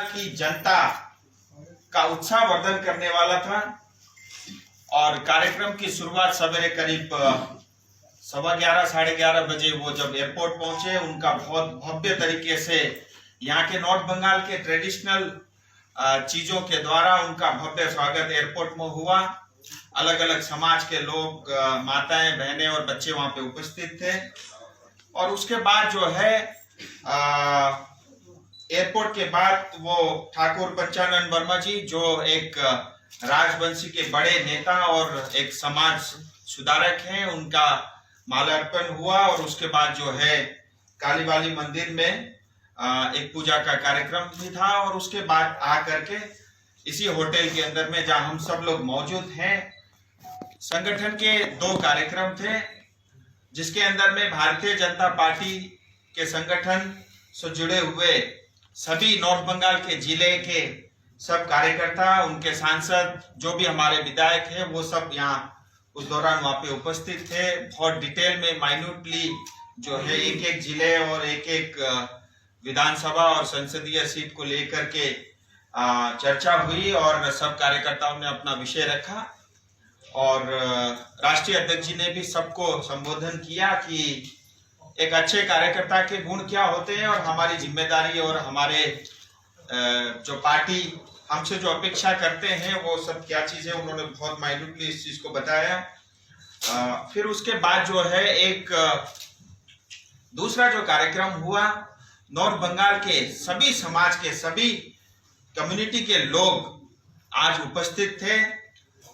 की जनता का उत्साह वर्धन करने वाला था और कार्यक्रम की शुरुआत सवेरे करीब 11:15 साढ़े 11 बजे वो जब एयरपोर्ट पहुंचे, उनका बहुत भव्य तरीके से यहाँ के नॉर्थ बंगाल के ट्रेडिशनल चीजों के द्वारा उनका भव्य स्वागत एयरपोर्ट में हुआ। अलग अलग समाज के लोग, माताएं, बहनें और बच्चे वहां पे उपस्थित थे और उसके बाद जो है एयरपोर्ट के बाद वो ठाकुर पंचानन वर्मा जी, जो एक राजवंशी के बड़े नेता और एक समाज सुधारक हैं, उनका माल्यार्पण हुआ और उसके बाद जो है कालीबाली मंदिर में एक पूजा का कार्यक्रम भी था और उसके बाद आकर के इसी होटल के अंदर में जहां हम सब लोग मौजूद हैं, संगठन के 2 कार्यक्रम थे जिसके अंदर में भारतीय जनता पार्टी के संगठन से जुड़े हुए सभी नॉर्थ बंगाल के जिले के सब कार्यकर्ता, उनके सांसद, जो भी हमारे विधायक हैं, वो सब यहाँ उस दौरान वहां पे उपस्थित थे। बहुत डिटेल में माइन्यूटली जो है एक एक जिले और एक एक विधानसभा और संसदीय सीट को लेकर के चर्चा हुई और सब कार्यकर्ताओं ने अपना विषय रखा और राष्ट्रीय अध्यक्ष जी ने भी सबको संबोधन किया कि एक अच्छे कार्यकर्ता के गुण क्या होते हैं और हमारी जिम्मेदारी और हमारे जो पार्टी हमसे जो अपेक्षा करते हैं वो सब क्या चीजें, उन्होंने बहुत माइन्यूटली इस चीज को बताया। फिर उसके बाद जो है एक दूसरा जो कार्यक्रम हुआ, नॉर्थ बंगाल के सभी समाज के सभी कम्युनिटी के लोग आज उपस्थित थे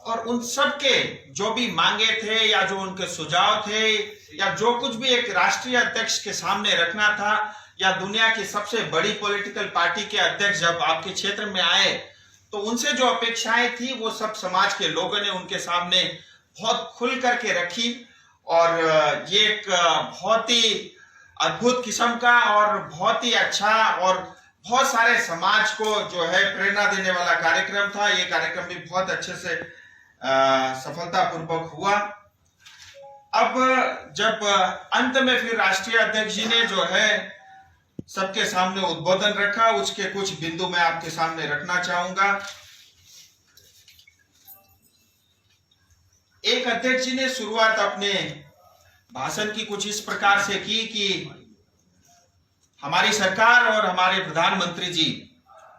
और उन सब के जो भी मांगे थे या जो उनके सुझाव थे या जो कुछ भी एक राष्ट्रीय अध्यक्ष के सामने रखना था या दुनिया की सबसे बड़ी पॉलिटिकल पार्टी के अध्यक्ष जब आपके क्षेत्र में आए तो उनसे जो अपेक्षाएं थी वो सब समाज के लोगों ने उनके सामने बहुत खुल करके रखी और ये एक बहुत ही अद्भुत किस्म का और बहुत ही अच्छा और बहुत सारे समाज को जो है प्रेरणा देने वाला कार्यक्रम था। ये कार्यक्रम भी बहुत अच्छे से सफलतापूर्वक हुआ। अब जब अंत में फिर राष्ट्रीय अध्यक्ष जी ने जो है सबके सामने उद्बोधन रखा, उसके कुछ बिंदु मैं आपके सामने रखना चाहूंगा। एक अध्यक्ष जी ने शुरुआत अपने भाषण की कुछ इस प्रकार से की कि हमारी सरकार और हमारे प्रधानमंत्री जी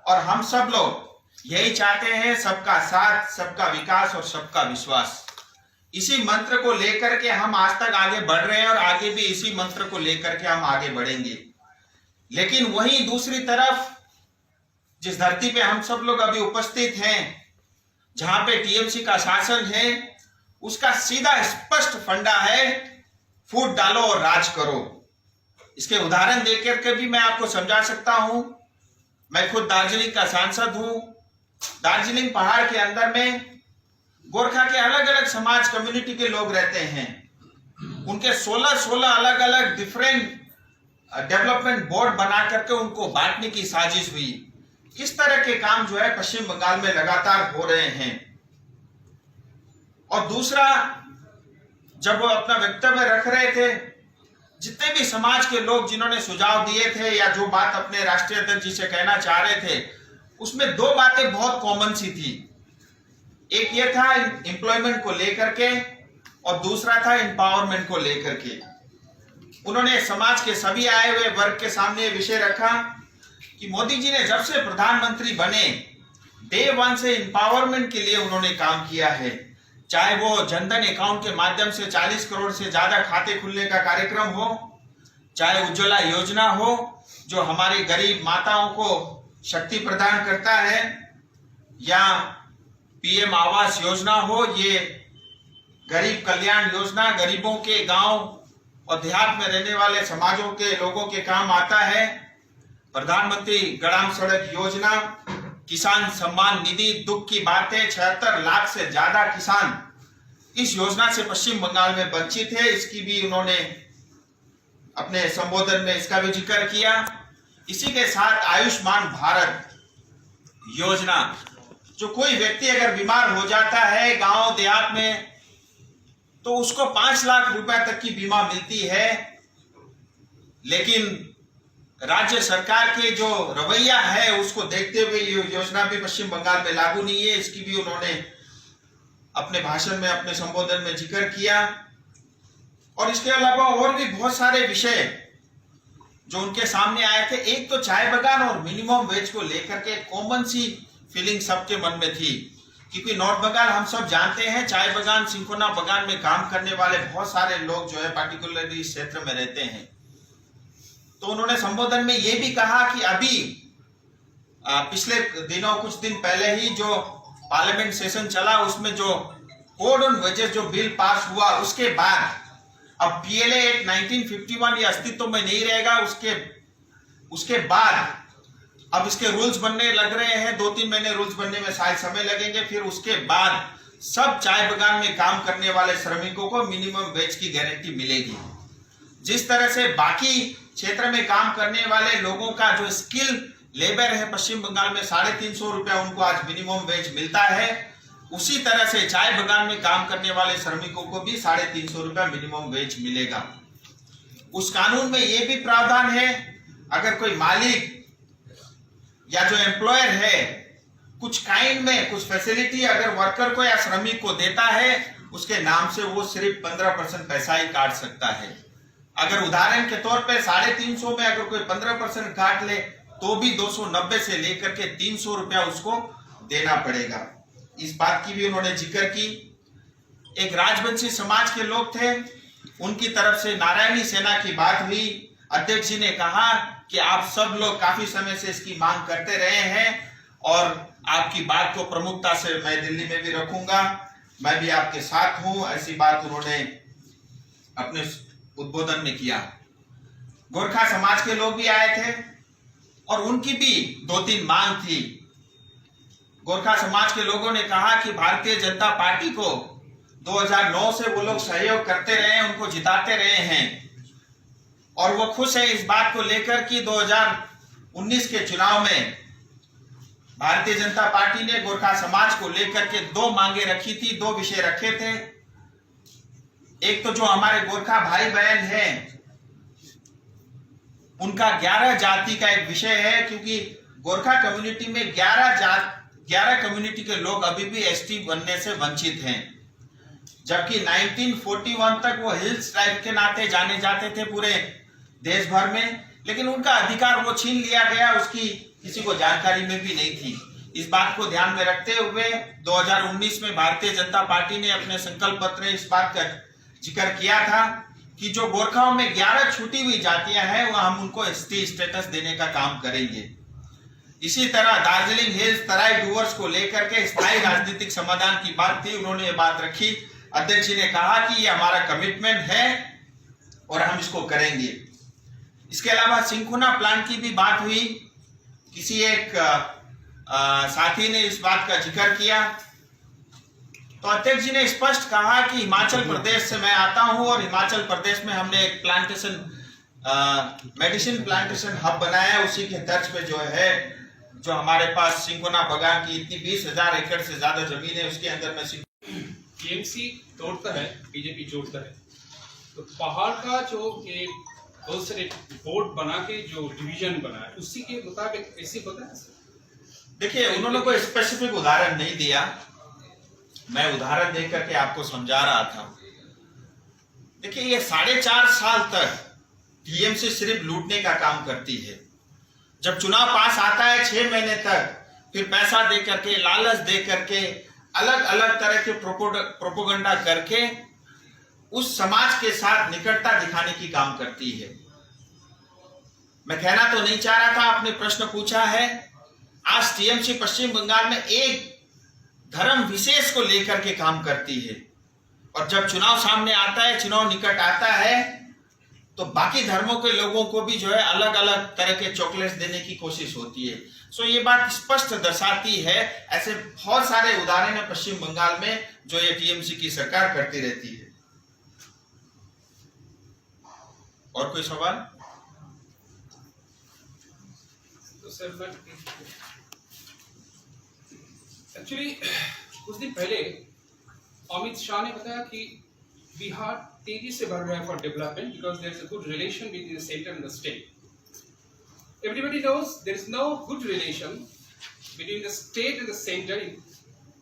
और हम सब लोग यही चाहते हैं, सबका साथ, सबका विकास और सबका विश्वास। इसी मंत्र को लेकर के हम आज तक आगे बढ़ रहे हैं और आगे भी इसी मंत्र को लेकर के हम आगे बढ़ेंगे। लेकिन वहीं दूसरी तरफ जिस धरती पे हम सब लोग अभी उपस्थित हैं, जहां पे टीएमसी का शासन है, उसका सीधा स्पष्ट फंडा है फूट डालो और राज करो। इसके उदाहरण देकर के भी मैं आपको समझा सकता हूं। मैं खुद दार्जिलिंग का सांसद हूं। दार्जिलिंग पहाड़ के अंदर में गोरखा के अलग अलग समाज कम्युनिटी के लोग रहते हैं। उनके 16 अलग अलग डिफरेंट डेवलपमेंट बोर्ड बना करके उनको बांटने की साजिश हुई। इस तरह के काम जो है पश्चिम बंगाल में लगातार हो रहे हैं। और दूसरा, जब वो अपना वक्तव्य रख रहे थे, जितने भी समाज के लोग जिन्होंने सुझाव दिए थे या जो बात अपने राष्ट्रीय अध्यक्ष जी से कहना चाह रहे थे, उसमें 2 बातें बहुत कॉमन सी थी। एक ये था एम्प्लॉयमेंट को लेकर के और दूसरा था एम्पावरमेंट को लेकर के। उन्होंने समाज के सभी आए हुए वर्ग के सामने विषय रखा कि मोदी जी ने जब से प्रधानमंत्री बने डे 1 से एम्पावरमेंट के लिए उन्होंने काम किया है। चाहे वो जनधन अकाउंट के माध्यम से 40 करोड़ से ज्यादा खाते खुलने का कार्यक्रम हो, चाहे उज्ज्वला योजना हो जो हमारी गरीब माताओं को शक्ति प्रदान करता है, या पीएम आवास योजना हो, ये गरीब कल्याण योजना गरीबों के गांव और देहात में रहने वाले समाजों के लोगों के काम आता है। प्रधानमंत्री ग्राम सड़क योजना, किसान सम्मान निधि, दुख की बात है 76 लाख से ज्यादा किसान इस योजना से पश्चिम बंगाल में वंचित है। इसकी भी उन्होंने अपने संबोधन में इसका भी जिक्र किया। इसी के साथ आयुष्मान भारत योजना, जो कोई व्यक्ति अगर बीमार हो जाता है गांव देहात में तो उसको 5 लाख रुपए तक की बीमा मिलती है, लेकिन राज्य सरकार के जो रवैया है उसको देखते हुए ये योजना भी पश्चिम बंगाल में लागू नहीं है, इसकी भी उन्होंने अपने भाषण में, अपने संबोधन में जिक्र किया। और इसके अलावा और भी बहुत सारे विषय जो उनके सामने आए थे। एक तो चाय बागान और मिनिमम वेज को लेकर के कॉमन सी फीलिंग सबके मन में थी, क्योंकि नॉर्थ बंगाल हम सब जानते हैं, चाय बागान, सिंकोना बागान में काम करने वाले बहुत सारे लोग जो है पार्टिकुलरली इस क्षेत्र में रहते हैं। तो उन्होंने संबोधन में यह भी कहा कि अभी पिछले दिनों, कुछ दिन पहले ही जो पार्लियामेंट सेशन चला उसमें जो कोड ऑन वेजेस जो बिल पास हुआ, उसके बाद अब पीएलए एक्ट 1951 ये अस्तित्व में नहीं रहेगा। उसके बाद अब इसके रूल्स बनने लग रहे हैं, 2-3 महीने रूल्स बनने में शायद समय लगेंगे। फिर उसके बाद सब चाय बागान में काम करने वाले श्रमिकों को मिनिमम वेज की गारंटी मिलेगी। जिस तरह से बाकी क्षेत्र में काम करने वाले लोगों का जो स्किल लेबर है पश्चिम बंगाल में 350 रुपया उनको आज मिनिमम वेज मिलता है, उसी तरह से चाय बागान में काम करने वाले श्रमिकों को भी 350 रुपया मिनिमम वेज मिलेगा। उस कानून में यह भी प्रावधान है, अगर कोई मालिक या जो एम्प्लॉयर है कुछ काइंड में कुछ फैसिलिटी अगर वर्कर को या श्रमिक को देता है, उसके नाम से वो सिर्फ 15% पैसा ही काट सकता है। अगर उदाहरण के तौर पे 350 में अगर कोई 15% काट ले तो भी 290 से लेकर के 300 रुपया उसको देना पड़ेगा। इस बात की भी उन्होंने जिक्र की। एक राजवंशी समाज के लोग थे, उनकी तरफ से नारायणी सेना की बात हुई। अध्यक्ष जी ने कहा कि आप सब लोग काफी समय से इसकी मांग करते रहे हैं और आपकी बात को प्रमुखता से मैं दिल्ली में भी रखूंगा, मैं भी आपके साथ हूं, ऐसी बात उन्होंने अपने उद्बोधन में किया। गोरखा समाज के लोग भी आए थे और उनकी भी 2-3 मांग थी। गोरखा समाज के लोगों ने कहा कि भारतीय जनता पार्टी को 2009 से वो लोग सहयोग करते रहे, उनको जिताते रहे हैं और वो खुश है इस बात को लेकर कि 2019 के चुनाव में भारतीय जनता पार्टी ने गोरखा समाज को लेकर के 2 मांगे रखी थी, 2 विषय रखे थे। एक तो जो हमारे गोरखा भाई बहन हैं उनका 11 जाति का एक विषय है, क्योंकि गोरखा कम्युनिटी में 11 कम्युनिटी के लोग अभी भी एसटी बनने से वंचित हैं, जबकि 1941 तक वो हिल्स ट्राइब के नाते जाने जाते थे पूरे देश भर में, लेकिन उनका अधिकार वो छीन लिया गया, उसकी किसी को जानकारी में भी नहीं थी। इस बात को ध्यान में रखते हुए 2019 में भारतीय जनता पार्टी ने अपने संकल्प पत्र में इस बात का जिक्र किया था कि जो गोरखाओं में 11 छूटी हुई जातियां हैं वह हम उनको एसटी स्टेटस देने का काम करेंगे। इसी तरह दार्जिलिंग हिल्स तराई डूवर्स को लेकर के स्थायी राजनीतिक समाधान की बात थी, उन्होंने ये बात रखी। अध्यक्ष जी ने कहा कि ये हमारा कमिटमेंट है और हम इसको करेंगे। इसके अलावा सिंकोना प्लांट की भी बात हुई, किसी एक साथी ने इस बात का जिक्र किया तो अध्यक्ष जी ने स्पष्ट कहा कि हिमाचल प्रदेश से मैं आता हूं और हिमाचल प्रदेश में हमने एक प्लांटेशन मेडिसिन प्लांटेशन हब बनाया है, उसी के तर्ज पे जो है जो हमारे पास सिंकोना बागान की इतनी 20,000 एकड़ से ज्यादा जमीन है उसके अंदर में टीएमसी तोड़ता है, बीजेपी जोड़ता है, तो पहाड़ का जो एक बहुत सारे बोर्ड बना के जो डिवीजन बना है उसी के मुताबिक ऐसे होता है। देखिए उन्होंने कोई स्पेसिफिक उदाहरण नहीं दिया, मैं उदाहरण दे करके आपको समझा रहा था। देखिए ये 4.5 साल तक टीएमसी सिर्फ लूटने का काम करती है। जब चुनाव पास आता है 6 महीने तक फिर पैसा दे करके, लालच दे करके, अलग अलग तरह के प्रोपोगंडा करके उस समाज के साथ निकटता दिखाने की काम करती है। मैं कहना तो नहीं चाह रहा था, आपने प्रश्न पूछा है। आज टीएमसी पश्चिम बंगाल में एक धर्म विशेष को लेकर के काम करती है और जब चुनाव सामने आता है, चुनाव निकट आता है तो बाकी धर्मों के लोगों को भी जो है अलग अलग तरह के चॉकलेट्स देने की कोशिश होती है। सो ये बात स्पष्ट दर्शाती है, ऐसे बहुत सारे उदाहरण है पश्चिम बंगाल में जो ये टीएमसी की सरकार करती रहती है। और कोई सवाल? तो सर एक्चुअली कुछ दिन पहले अमित शाह ने बताया कि बिहार तेजी से बढ़ रहा है for development because there is a good relation between the centre and the state. everybody knows there is no good relation between the state and the center in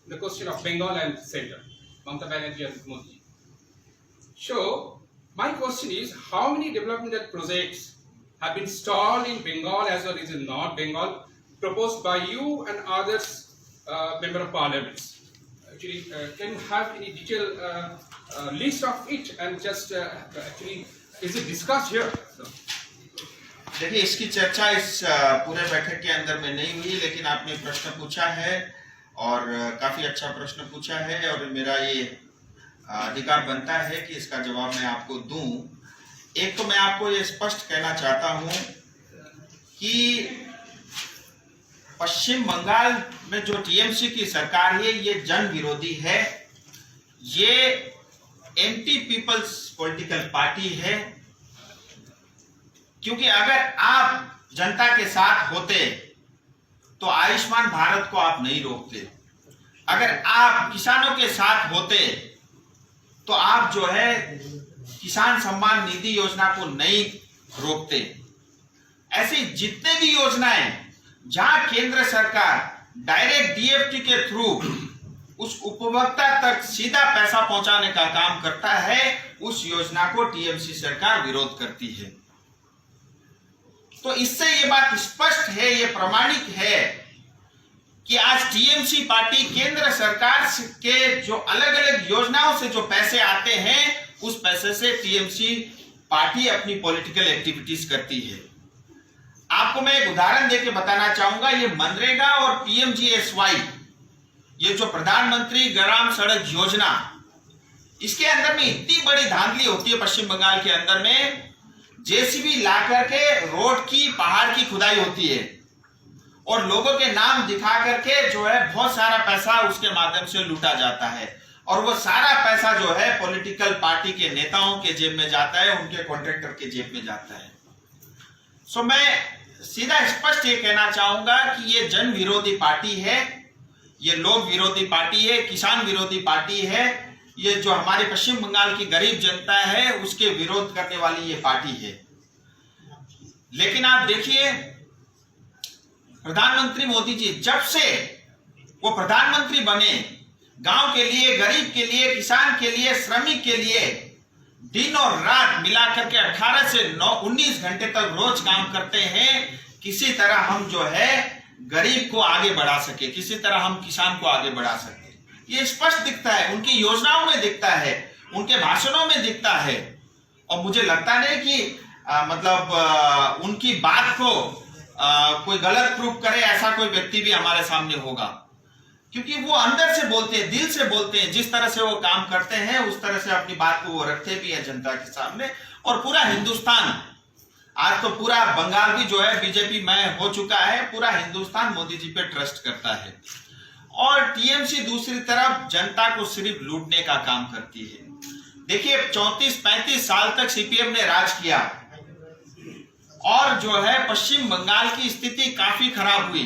the question of Bengal and center, Mamata Banerjee and Modi. So, my question is, how many developmental projects have been stalled in Bengal as well as in North Bengal, proposed by you and others, member of parliaments? Actually, can you have any detailed list of it and just actually, is it discussed here? So, देखिए, इसकी चर्चा इस पूरे बैठक के अंदर में नहीं हुई, लेकिन आपने प्रश्न पूछा है और काफी अच्छा प्रश्न पूछा है और मेरा ये अधिकार बनता है कि इसका जवाब मैं आपको दूं। एक तो मैं आपको ये स्पष्ट कहना चाहता हूं कि पश्चिम बंगाल में जो टीएमसी की सरकार है ये जन विरोधी है, ये एंटी पीपल्स पॉलिटिकल पार्टी है। क्योंकि अगर आप जनता के साथ होते तो आयुष्मान भारत को आप नहीं रोकते, अगर आप किसानों के साथ होते तो आप जो है किसान सम्मान निधि योजना को नहीं रोकते। ऐसी जितने भी योजनाएं जहां केंद्र सरकार डायरेक्ट डीएफटी के थ्रू उस उपभोक्ता तक सीधा पैसा पहुंचाने का काम करता है, उस योजना को टीएमसी सरकार विरोध करती है। तो इससे ये बात स्पष्ट है, ये प्रमाणित है कि आज टीएमसी पार्टी केंद्र सरकार के जो अलग अलग योजनाओं से जो पैसे आते हैं, उस पैसे से टीएमसी पार्टी अपनी पॉलिटिकल एक्टिविटीज करती है। आपको मैं एक उदाहरण देके बताना चाहूंगा, ये मनरेगा और पीएमजीएसवाई, ये जो प्रधानमंत्री ग्राम सड़क योजना, इसके अंदर में इतनी बड़ी धांधली होती है पश्चिम बंगाल के अंदर में। जेसीबी ला करके रोड की पहाड़ की खुदाई होती है और लोगों के नाम दिखा करके जो है बहुत सारा पैसा उसके माध्यम से लूटा जाता है और वो सारा पैसा जो है पॉलिटिकल पार्टी के नेताओं के जेब में जाता है, उनके कॉन्ट्रैक्टर के जेब में जाता है। सो मैं सीधा स्पष्ट ये कहना चाहूंगा कि ये जन विरोधी पार्टी है, ये लोक विरोधी पार्टी है, किसान विरोधी पार्टी है। ये जो हमारे पश्चिम बंगाल की गरीब जनता है उसके विरोध करने वाली ये पार्टी है। लेकिन आप देखिए, प्रधानमंत्री मोदी जी जब से वो प्रधानमंत्री बने, गांव के लिए, गरीब के लिए, किसान के लिए, श्रमिक के लिए दिन और रात मिलाकर के 18 से 19 घंटे तक रोज काम करते हैं। किसी तरह हम जो है गरीब को आगे बढ़ा सके, किसी तरह हम किसान को आगे बढ़ा सके। ये स्पष्ट दिखता है, उनकी योजनाओं में दिखता है, उनके भाषणों में दिखता है। और मुझे लगता नहीं कि उनकी बात को कोई गलत प्रूफ करे ऐसा कोई व्यक्ति भी हमारे सामने होगा, क्योंकि वो अंदर से बोलते हैं, दिल से बोलते हैं। जिस तरह से वो काम करते हैं उस तरह से अपनी बात को वो रखते भी है जनता के सामने। और पूरा हिंदुस्तान, आज तो पूरा बंगाल भी जो है बीजेपी में हो चुका है, पूरा हिंदुस्तान मोदी जी पे ट्रस्ट करता है। और टीएमसी दूसरी तरफ जनता को सिर्फ लूटने का काम करती है। देखिए, 34-35 साल तक सीपीएम ने राज किया और जो है पश्चिम बंगाल की स्थिति काफी खराब हुई,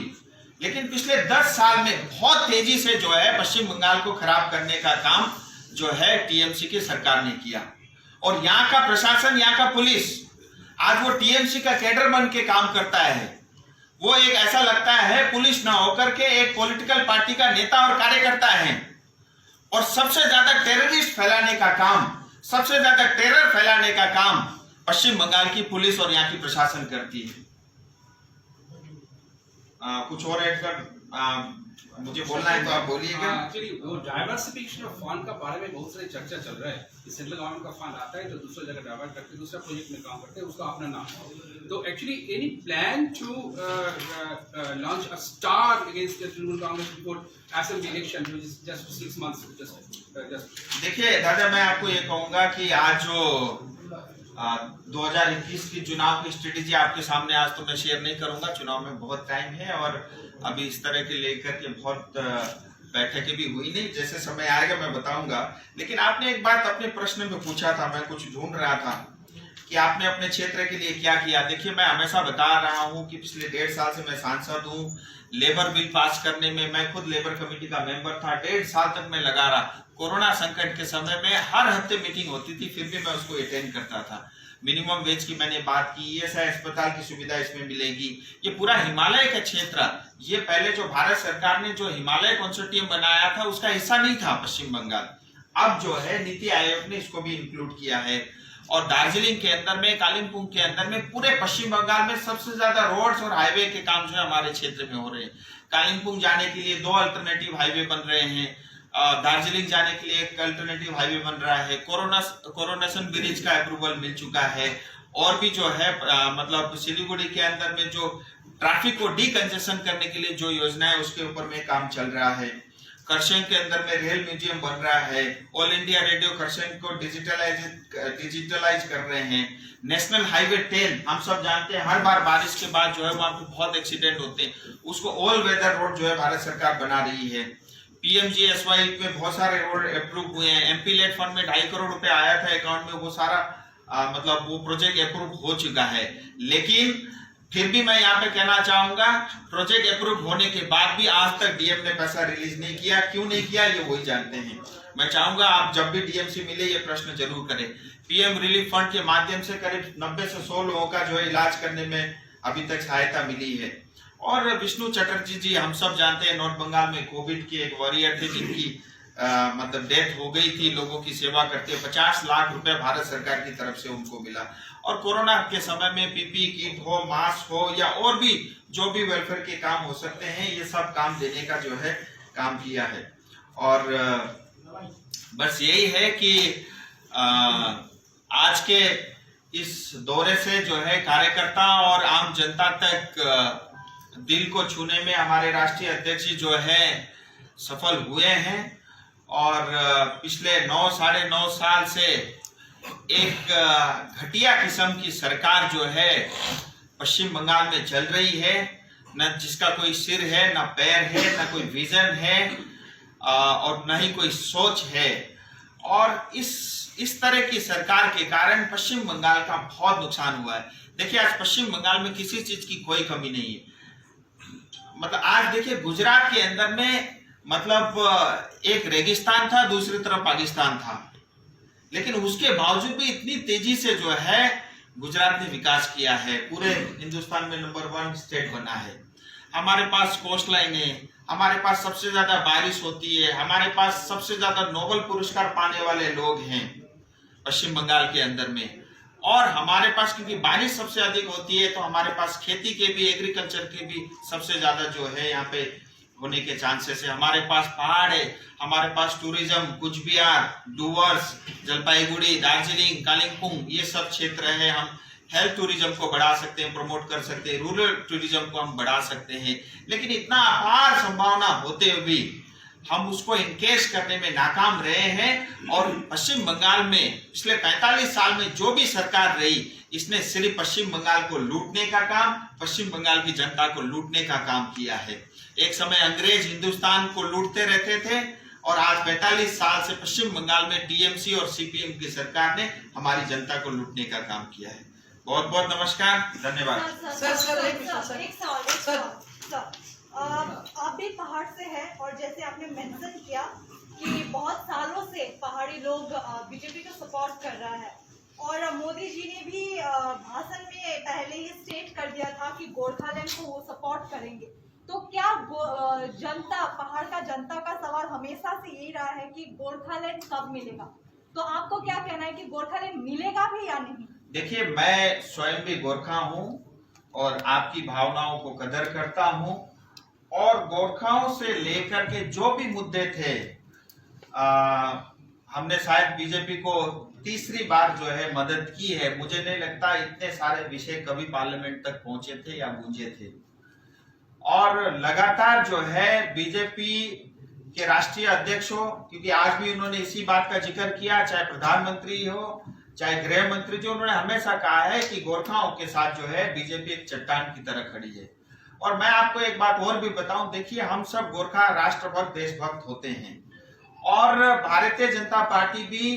लेकिन पिछले 10 साल में बहुत तेजी से जो है पश्चिम बंगाल को खराब करने का काम जो है टीएमसी की सरकार ने किया। और यहाँ का प्रशासन, यहाँ का पुलिस आज वो टीएमसी का कैडर बन के काम करता है। वो एक ऐसा लगता है पुलिस ना होकर के एक पॉलिटिकल पार्टी का नेता और कार्यकर्ता है। और सबसे ज्यादा टेररिस्ट फैलाने का काम, सबसे ज्यादा टेरर फैलाने का काम पश्चिम बंगाल की पुलिस और यहाँ की प्रशासन करती है। कुछ और ऐड कर मुझे बोलना है तो आप बोलिएगा। एक्चुअली वो डाइवर्सिफिकेशन ऑफ फंड का बारे में बहुत सारी चर्चा चल रहा है कि सेंट्रल गवर्नमेंट का फंड आता है तो दूसरी जगह डाइवर्ट करके दूसरा प्रोजेक्ट में काम करते हैं, उसका अपना नाम। तो actually any plan to launch a star against the Trinamool Congress before assembly election which is just 6 months just. देखिए दादा, मैं आपको ये कहूंगा कि आज जो 2021 की चुनाव की स्ट्रेटेजी आपके सामने आज तो मैं शेयर नहीं करूंगा, चुनाव में बहुत टाइम है और अभी इस तरह के लेकर के बहुत बैठकें भी हुई नहीं, जैसे समय आएगा मैं बताऊंगा। लेकिन आपने एक बात अपने प्रश्न में पूछा था, मैं कुछ ढूंढ रहा था कि आपने अपने क्षेत्र के लिए क्या किया। देखिए, मैं हमेशा बता रहा हूं कि पिछले 1.5 साल से मैं सांसद हूं। लेबर बिल पास करने में मैं खुद लेबर कमेटी का मेंबर था, 1.5 साल तक मैं लगा रहा। कोरोना संकट के समय में हर हफ्ते मीटिंग होती थी, फिर भी मैं उसको अटेंड करता था। मिनिमम वेज की मैंने बात की, ईएसआई अस्पताल की सुविधा इसमें मिलेगी। ये पूरा हिमालय का क्षेत्र, ये पहले जो भारत सरकार ने जो हिमालय कंसोर्टियम बनाया था उसका हिस्सा नहीं था पश्चिम बंगाल, अब जो है नीति आयोग ने इसको भी इंक्लूड किया है। और दार्जिलिंग के अंदर में, कालिम्पोंग के अंदर में, पूरे पश्चिम बंगाल में सबसे ज्यादा रोड्स और हाईवे के काम जो है हमारे क्षेत्र में हो रहे हैं। कालिम्पोंग जाने के लिए 2 अल्टरनेटिव हाईवे बन रहे हैं, दार्जिलिंग जाने के लिए एक अल्टरनेटिव हाईवे बन रहा है, कोरोनेशन ब्रिज का अप्रूवल मिल चुका है, और भी जो है मतलब सिलीगुड़ी के अंदर में जो ट्रैफिक को डीकंजेशन करने के लिए जो योजना है उसके ऊपर में काम चल रहा है। करसंग के अंदर में रेल म्यूजियम बन रहा है, ऑल इंडिया रेडियो करसंग को डिजिटलाइज कर रहे हैं। नेशनल हाईवे 10 हम सब जानते हैं हर बार बारिश के बाद जो है वहां पे बहुत एक्सीडेंट होते हैं, उसको ऑल वेदर रोड जो है भारत सरकार बना रही है। PMGSY में बहुत सारे रोड अप्रूव हुए हैं, MP लेट फंड में 2.5 करोड़ रुपए आया था अकाउंट में, वो सारा मतलब वो प्रोजेक्ट अप्रूव हो चुका है। लेकिन फिर भी मैं यहाँ पे कहना चाहूंगा, प्रोजेक्ट अप्रूव होने के बाद भी आज तक डीएम ने पैसा रिलीज नहीं किया। क्यों नहीं किया ये वही जानते हैं। मैं चाहूंगा आप जब भी डीएम से मिले ये प्रश्न जरूर करें। पीएम रिलीफ फंड के माध्यम से करीब 90 से 100 लोगों का जो है इलाज करने में अभी तक सहायता मिली है। और विष्णु चटर्जी जी हम सब जानते हैं, नॉर्थ बंगाल में कोविड के एक वॉरियर थे जिनकी मतलब डेथ हो गई थी, लोगों की सेवा करते 50 लाख रुपए भारत सरकार की तरफ से उनको मिला। और कोरोना के समय में पीपी किट हो, मास्क हो या और भी जो भी वेलफेयर के काम हो सकते हैं, ये सब काम देने का जो है काम किया है। और बस यही है कि आज के इस दौरे से जो है कार्यकर्ता और आम जनता तक दिल को छूने में हमारे राष्ट्रीय अध्यक्ष जो है सफल हुए हैं। और पिछले 9-9.5 साल से एक घटिया किस्म की सरकार जो है पश्चिम बंगाल में चल रही है, न जिसका कोई सिर है, न पैर है, न कोई विजन है और न ही कोई सोच है। और इस तरह की सरकार के कारण पश्चिम बंगाल का बहुत नुकसान हुआ है। देखिए आज पश्चिम बंगाल में किसी चीज की कोई कमी नहीं है। मतलब आज देखिए गुजरात के अंदर में मतलब एक रेगिस्तान था, दूसरी तरफ पाकिस्तान था, लेकिन उसके बावजूद भी इतनी तेजी से जो है गुजरात ने विकास किया है, पूरे हिंदुस्तान में नंबर 1 स्टेट बना है। हमारे पास कोस्ट लाइन है, हमारे पास सबसे ज्यादा बारिश होती है, हमारे पास सबसे ज्यादा नोबेल पुरस्कार पाने वाले लोग हैं पश्चिम बंगाल के अंदर में। और हमारे पास क्योंकि बारिश सबसे अधिक होती है तो हमारे पास खेती के भी, एग्रीकल्चर के भी सबसे ज्यादा जो है यहाँ पे होने के चांसेस है। हमारे पास पहाड़ है, हमारे पास टूरिज्म, कुच बिहार, डुवर्स, जलपाईगुड़ी, दार्जिलिंग, कालिम्पोंग, ये सब क्षेत्र है। हम हेल्थ टूरिज्म को बढ़ा सकते हैं, प्रमोट कर सकते हैं, रूरल टूरिज्म को हम बढ़ा सकते हैं। लेकिन इतना अपार संभावना होते हुए भी हम उसको इनकेश करने में नाकाम रहे हैं। और पश्चिम बंगाल में पिछले 45 साल में जो भी सरकार रही, इसने सिर्फ पश्चिम बंगाल को लूटने का काम, पश्चिम बंगाल की जनता को लूटने का काम किया है। एक समय अंग्रेज हिंदुस्तान को लूटते रहते थे और आज 45 साल से पश्चिम बंगाल में टीएमसी और सीपीएम की सरकार ने हमारी जनता को लूटने का काम किया है। बहुत बहुत नमस्कार, धन्यवाद। आप भी पहाड़ से हैं और जैसे आपने मेंशन किया कि बहुत सालों से पहाड़ी लोग बीजेपी को सपोर्ट कर रहा है और मोदी जी ने भी भाषण में पहले ही स्टेट कर दिया था कि गोरखालैंड को वो सपोर्ट करेंगे। तो क्या जनता, पहाड़ का जनता का सवाल हमेशा से यही रहा है कि गोरखालैंड कब मिलेगा, तो आपको क्या कहना है कि गोरखालैंड मिलेगा भी या नहीं? देखिए मैं स्वयं भी गोरखा हूँ और आपकी भावनाओं को कदर करता हूँ और गोरखाओं से लेकर के जो भी मुद्दे थे हमने शायद बीजेपी को तीसरी बार जो है मदद की है। मुझे नहीं लगता इतने सारे विषय कभी पार्लियामेंट तक पहुंचे थे या गूंजे थे। और लगातार जो है बीजेपी के राष्ट्रीय अध्यक्ष हो, क्योंकि आज भी उन्होंने इसी बात का जिक्र किया, चाहे प्रधानमंत्री हो चाहे गृह मंत्री जी, उन्होंने हमेशा कहा है कि गोरखाओं के साथ जो है बीजेपी एक चट्टान की तरह खड़ी है। और मैं आपको एक बात और भी बताऊं, देखिए हम सब गोरखा राष्ट्रभक्त, देशभक्त होते हैं और भारतीय जनता पार्टी भी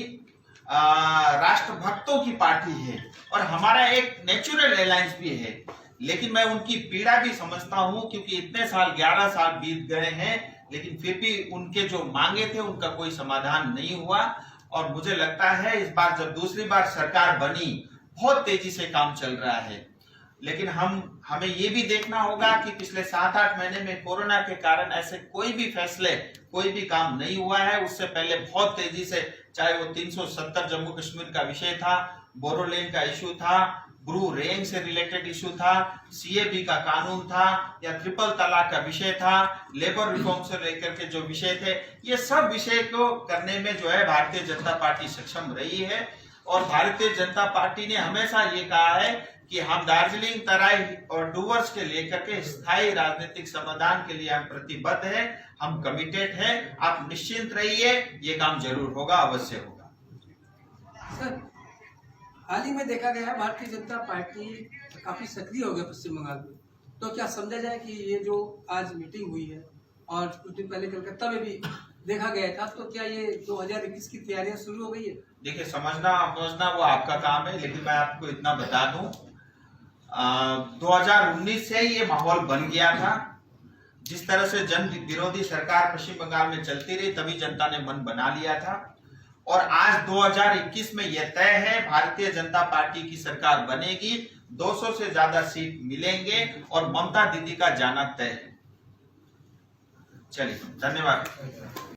राष्ट्रभक्तों की पार्टी है और हमारा एक नेचुरल अलायंस भी है। लेकिन मैं उनकी पीड़ा भी समझता हूं क्योंकि इतने साल, 11 साल बीत गए हैं, लेकिन फिर भी उनके जो मांगे थे उनका कोई समाधान नहीं हुआ। और मुझे लगता है इस बार जब दूसरी बार सरकार बनी बहुत तेजी से काम चल रहा है। लेकिन हमें ये भी देखना होगा कि पिछले 7-8 महीने में कोरोना के कारण ऐसे कोई भी फैसले, कोई भी काम नहीं हुआ है। उससे पहले बहुत तेजी से, चाहे वो 370 जम्मू कश्मीर का विषय था, बोरोलैंड का इशू था, ब्रू रेंज से रिलेटेड इशू था, सीएबी का कानून था, या ट्रिपल तलाक का विषय था, लेबर रिफॉर्म से लेकर के जो विषय थे, ये सब विषय को करने में जो है भारतीय जनता पार्टी सक्षम रही है। और भारतीय जनता पार्टी ने हमेशा ये कहा है कि हम दार्जिलिंग, तराई और डूवर्स के लेकर के स्थायी राजनीतिक समाधान के लिए हम प्रतिबद्ध है, हम कमिटेड है। आप निश्चिंत रहिए, ये काम जरूर होगा, अवश्य होगा। सर, हाल ही में देखा गया है भारतीय जनता पार्टी काफी सक्रिय हो गया पश्चिम बंगाल में, तो क्या समझा जाए कि ये जो आज मीटिंग हुई है और कुछ दिन पहले कलकत्ता में भी देखा गया था, तो क्या ये 2021 की तैयारियां शुरू हो गई है? देखिए, समझना वो आपका काम है, लेकिन मैं आपको इतना बता दूं, 2019 से ये माहौल बन गया था। जिस तरह से जन विरोधी सरकार पश्चिम बंगाल में चलती रही, तभी जनता ने मन बना लिया था। और आज 2021 में यह तय है, भारतीय जनता पार्टी की सरकार बनेगी, 200 से ज्यादा सीट मिलेंगे और ममता दीदी का जाना तय है। चलिए, धन्यवाद।